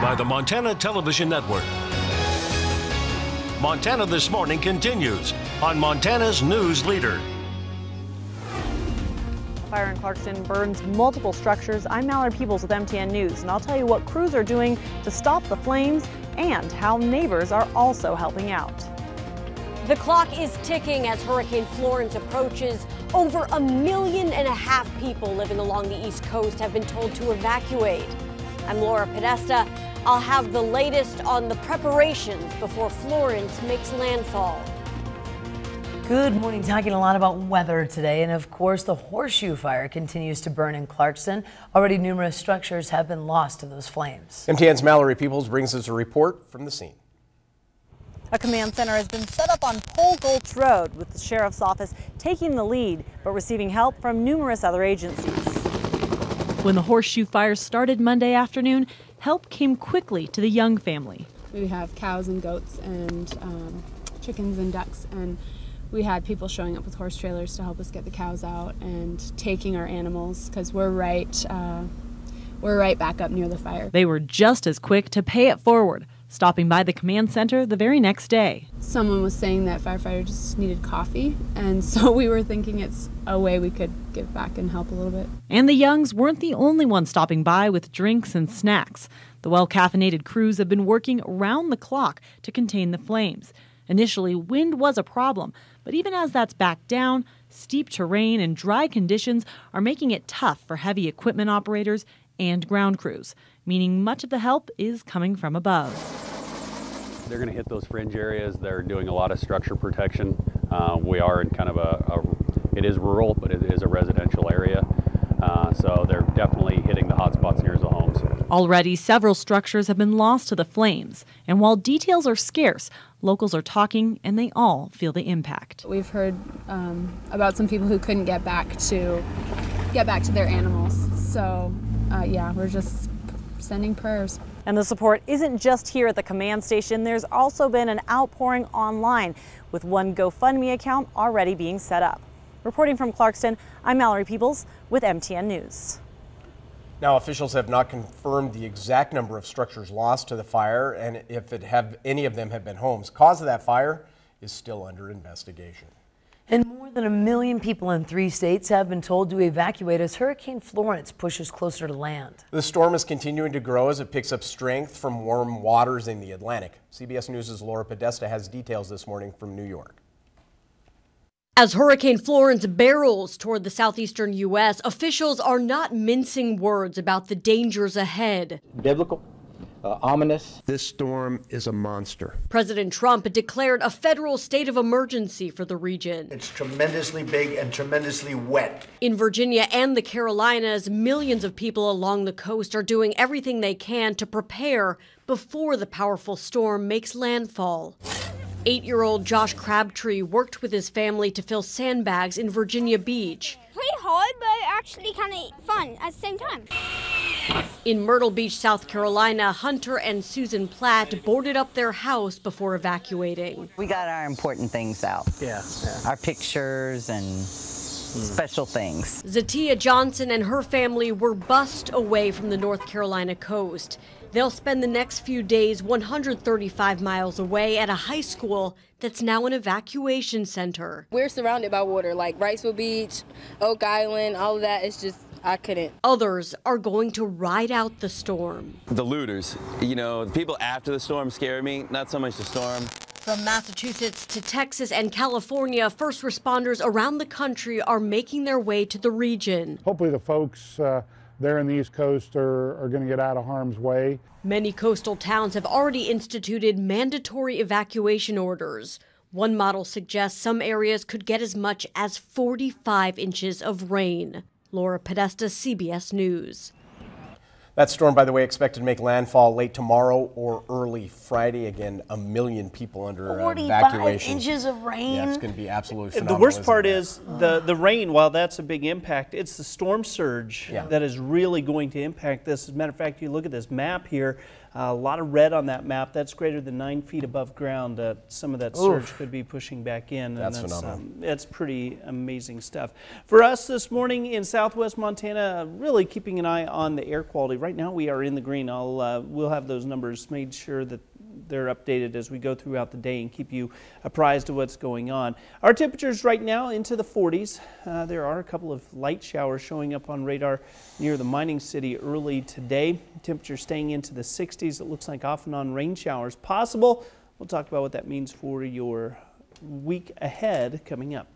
by the Montana Television Network. Montana This Morning continues on Montana's News Leader. Fire in Clarkson burns multiple structures. I'm Mallory Peebles with MTN News, and I'll tell you what crews are doing to stop the flames and how neighbors are also helping out. The clock is ticking as Hurricane Florence approaches. Over 1.5 million people living along the East Coast have been told to evacuate. I'm Laura Podesta. I'll have the latest on the preparations before Florence makes landfall. Good morning. Talking a lot about weather today, and of course the horseshoe fire continues to burn in Clarkson. Already numerous structures have been lost to those flames. MTN's Mallory Peebles brings us a report from the scene. A command center has been set up on Pole Gulch Road, with the sheriff's office taking the lead, but receiving help from numerous other agencies. When the horseshoe fire started Monday afternoon, help came quickly to the Young family. We have cows and goats and chickens and ducks, and we had people showing up with horse trailers to help us get the cows out and taking our animals, because we're right back up near the fire. They were just as quick to pay it forward, stopping by the command center the very next day. Someone was saying that firefighters just needed coffee, and so we were thinking it's a way we could give back and help a little bit. And the Youngs weren't the only ones stopping by with drinks and snacks. The well-caffeinated crews have been working around the clock to contain the flames. Initially, wind was a problem, but even as that's backed down, steep terrain and dry conditions are making it tough for heavy equipment operators and ground crews, meaning much of the help is coming from above. They're going to hit those fringe areas. They're doing a lot of structure protection. We are in kind of it is rural, but it is a residential area. So they're definitely hitting the hot spots near the homes. Already, several structures have been lost to the flames. And while details are scarce, locals are talking and they all feel the impact. We've heard about some people who couldn't get back to their animals. So yeah, we're just sending prayers. And the support isn't just here at the command station. There's also been an outpouring online, with one GoFundMe account already being set up. Reporting from Clarkston, I'm Mallory Peebles with MTN News. Now, officials have not confirmed the exact number of structures lost to the fire, and if any of them have been homes. Cause of that fire is still under investigation. And more than 1 million people in 3 states have been told to evacuate as Hurricane Florence pushes closer to land. The storm is continuing to grow as it picks up strength from warm waters in the Atlantic. CBS News' Laura Podesta has details this morning from New York. As Hurricane Florence barrels toward the southeastern U.S., officials are not mincing words about the dangers ahead. Biblical, ominous. This storm is a monster. President Trump declared a federal state of emergency for the region. It's tremendously big and tremendously wet. In Virginia and the Carolinas, millions of people along the coast are doing everything they can to prepare before the powerful storm makes landfall. 8-year-old Josh Crabtree worked with his family to fill sandbags in Virginia Beach. Pretty hard, but actually kind of fun at the same time. In Myrtle Beach, South Carolina, Hunter and Susan Platt boarded up their house before evacuating. We got our important things out. Yeah. Our pictures and special things. Zatia Johnson and her family were bussed away from the North Carolina coast. They'll spend the next few days 135 miles away at a high school that's now an evacuation center. We're surrounded by water, like Wrightsville Beach, Oak Island, all of that. It's just, I couldn't. Others are going to ride out the storm. The looters, the people after the storm scare me, not so much the storm. From Massachusetts to Texas and California, first responders around the country are making their way to the region. Hopefully the folks there in the East Coast are going to get out of harm's way. Many coastal towns have already instituted mandatory evacuation orders. One model suggests some areas could get as much as 45 inches of rain. Laura Podesta, CBS News. That storm, by the way, expected to make landfall late tomorrow or early Friday. Again, 1 million people under 45 evacuation. inches of rain. Yeah, it's going to be absolutely phenomenal. The worst part is the rain. While that's a big impact, it's the storm surge that is really going to impact this. As a matter of fact, you look at this map here, a lot of red on that map. That's greater than 9 feet above ground. Some of that surge could be pushing back in. That's phenomenal. It's pretty amazing stuff. For us this morning in southwest Montana, really keeping an eye on the air quality. right now we are in the green. We'll have those numbers made sure that they're updated as we go throughout the day and keep you apprised of what's going on. Our temperatures right now into the 40s. There are a couple of light showers showing up on radar near the mining city early today. Temperatures staying into the 60s. It looks like off and on rain showers possible. We'll talk about what that means for your week ahead coming up.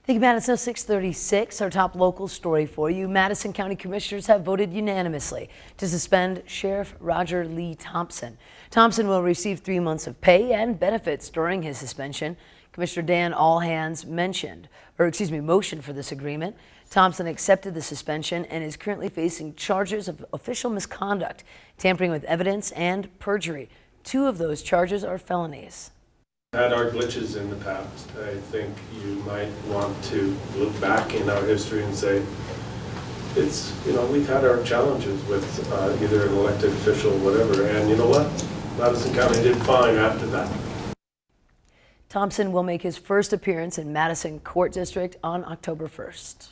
Thank you, Madison. 6:36, our top local story for you. Madison County Commissioners have voted unanimously to suspend Sheriff Roger Lee Thompson. Thompson will receive 3 months of pay and benefits during his suspension. Commissioner Dan Allhands motioned for this agreement. Thompson accepted the suspension and is currently facing charges of official misconduct, tampering with evidence, and perjury. 2 of those charges are felonies. Had our glitches in the past. I think you might want to look back in our history and say, it's, we've had our challenges with either an elected official or whatever, and you know what? Madison County did fine after that. Thompson will make his first appearance in Madison Court District on October 1st.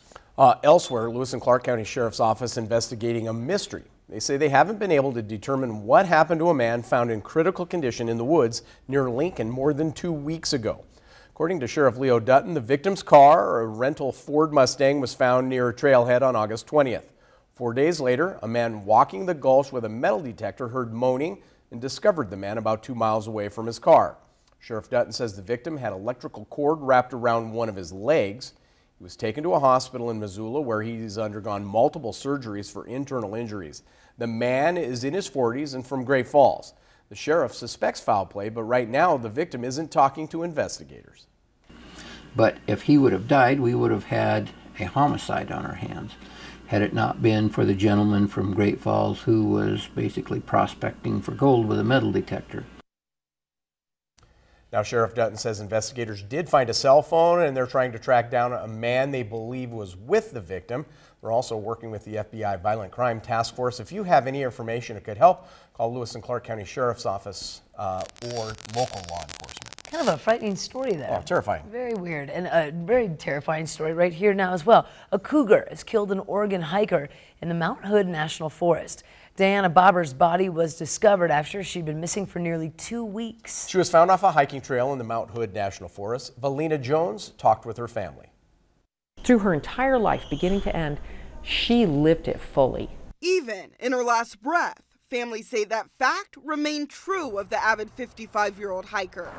Elsewhere, Lewis and Clark County Sheriff's Office investigating a mystery. They say they haven't been able to determine what happened to a man found in critical condition in the woods near Lincoln more than 2 weeks ago. According to Sheriff Leo Dutton, the victim's car, a rental Ford Mustang, was found near a trailhead on August 20th. 4 days later, a man walking the gulch with a metal detector heard moaning and discovered the man about 2 miles away from his car. Sheriff Dutton says the victim had electrical cord wrapped around one of his legs. He was taken to a hospital in Missoula where he's undergone multiple surgeries for internal injuries. The man is in his 40s and from Great Falls. The sheriff suspects foul play, but right now the victim isn't talking to investigators. But if he would have died, we would have had a homicide on our hands, had it not been for the gentleman from Great Falls who was basically prospecting for gold with a metal detector. Now, Sheriff Dutton says investigators did find a cell phone and they're trying to track down a man they believe was with the victim. They're also working with the FBI Violent Crime Task Force. If you have any information that could help, call Lewis and Clark County Sheriff's Office or local law enforcement. Kind of a frightening story there. Oh, terrifying. Very weird, and a very terrifying story right here now as well. A cougar has killed an Oregon hiker in the Mount Hood National Forest. Diana Bobber's body was discovered after she'd been missing for nearly 2 weeks. She was found off a hiking trail in the Mount Hood National Forest. Valina Jones talked with her family. Through her entire life, beginning to end, she lived it fully. Even in her last breath, families say that fact remained true of the avid 55-year-old hiker.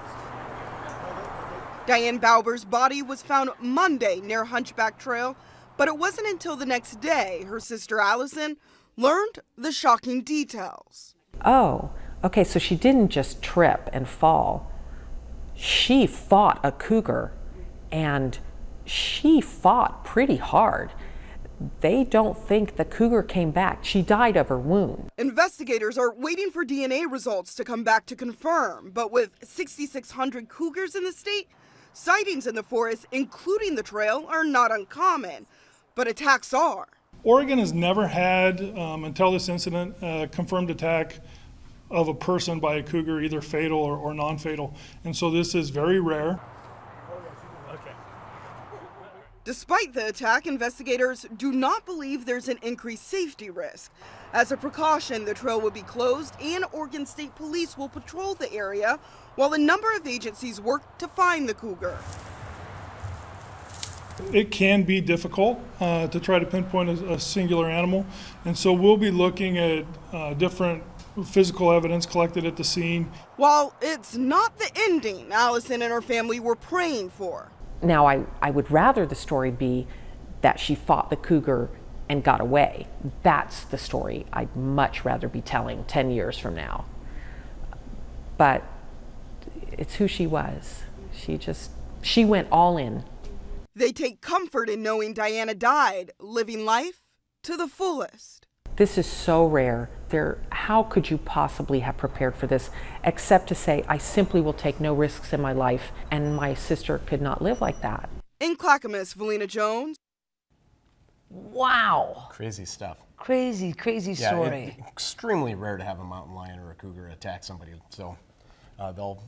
Diane Bauber's body was found Monday near Hunchback Trail, but it wasn't until the next day her sister Allison learned the shocking details. Oh, okay, so she didn't just trip and fall. She fought a cougar, and she fought pretty hard. They don't think the cougar came back. She died of her wound. Investigators are waiting for DNA results to come back to confirm, but with 6,600 cougars in the state, sightings in the forest, including the trail, are not uncommon, but attacks are. Oregon has never had, until this incident, a confirmed attack of a person by a cougar, either fatal or non-fatal. And so this is very rare. Despite the attack, investigators do not believe there's an increased safety risk. As a precaution, the trail will be closed and Oregon State Police will patrol the area while a number of agencies work to find the cougar. It can be difficult to try to pinpoint a singular animal, and so we'll be looking at different physical evidence collected at the scene. While it's not the ending Allison and her family were praying for. Now, I would rather the story be that she fought the cougar and got away. That's the story I'd much rather be telling 10 years from now. But it's who she was. She went all in. They take comfort in knowing Diana died, living life to the fullest. This is so rare. How could you possibly have prepared for this, except to say, I simply will take no risks in my life, and my sister could not live like that. In Clackamas, Valina Jones. Wow. Crazy stuff. Crazy story. Yeah, extremely rare to have a mountain lion or a cougar attack somebody, so they'll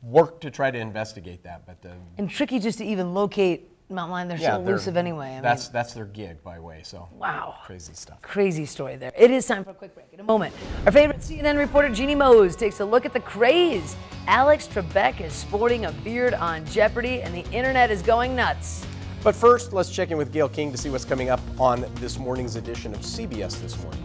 work to try to investigate that. But and tricky just to even locate mountain lion, they're so elusive anyway. I mean, that's their gig, by the way. So wow, crazy stuff. Crazy story there. It is time for a quick break. In a moment, our favorite CNN reporter Jeannie Mose takes a look at the craze. Alex Trebek is sporting a beard on Jeopardy, and the internet is going nuts. But first, let's check in with Gail King to see what's coming up on this morning's edition of CBS This Morning.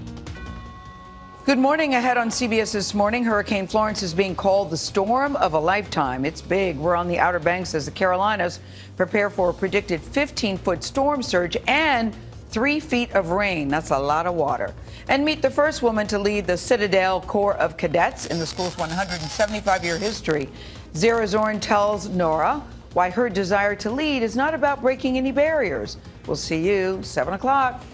Good morning. Ahead on CBS This Morning, Hurricane Florence is being called the storm of a lifetime. It's big. We're on the Outer Banks as the Carolinas prepare for a predicted 15-foot storm surge and 3 feet of rain. That's a lot of water. And meet the first woman to lead the Citadel Corps of Cadets in the school's 175-year history. Zara Zorn tells Nora why her desire to lead is not about breaking any barriers. We'll see you 7 o'clock.